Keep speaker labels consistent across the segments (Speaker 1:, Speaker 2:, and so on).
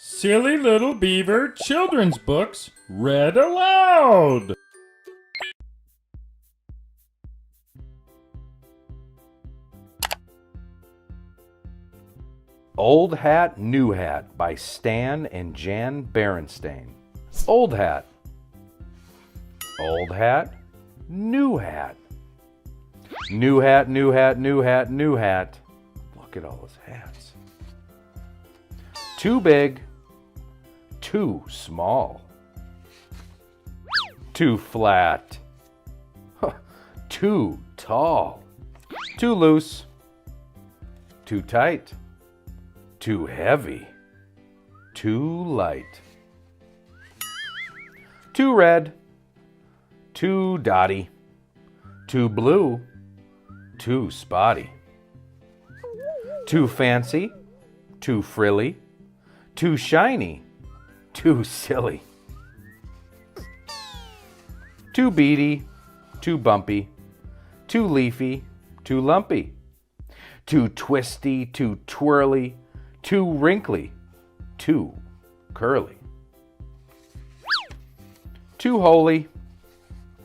Speaker 1: Silly Little Beaver Children's Books Read Aloud.
Speaker 2: Old Hat, New Hat by Stan and Jan Berenstain. Old hat. Old hat, new hat. New hat, new hat, new hat, new hat. Look at all those hats. Too big, too small. Too flat, too tall. Too loose, too tight. Too heavy, too light. Too red, too dotty. Too blue, too spotty. Too fancy, too frilly. Too shiny, too silly. Too beady, too bumpy. Too leafy, too lumpy. Too twisty, too twirly. Too wrinkly, too curly. Too holy,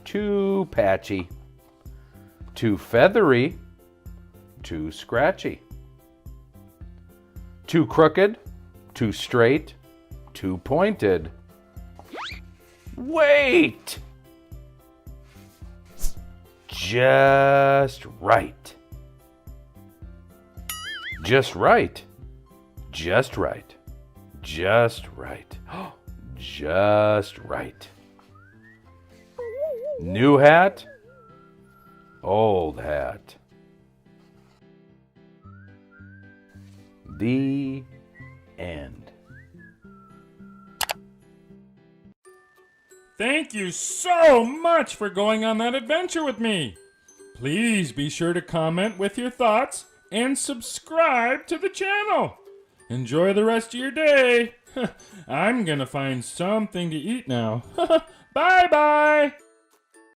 Speaker 2: too patchy. Too feathery, too scratchy. Too crooked, too straight, too pointed. Wait! Just right. Just right. Just right. Just right. Just right. New hat, old hat. The end.
Speaker 1: Thank you so much for going on that adventure with me. Please be sure to comment with your thoughts and subscribe to the channel. Enjoy the rest of your day. I'm gonna find something to eat now. Bye-bye.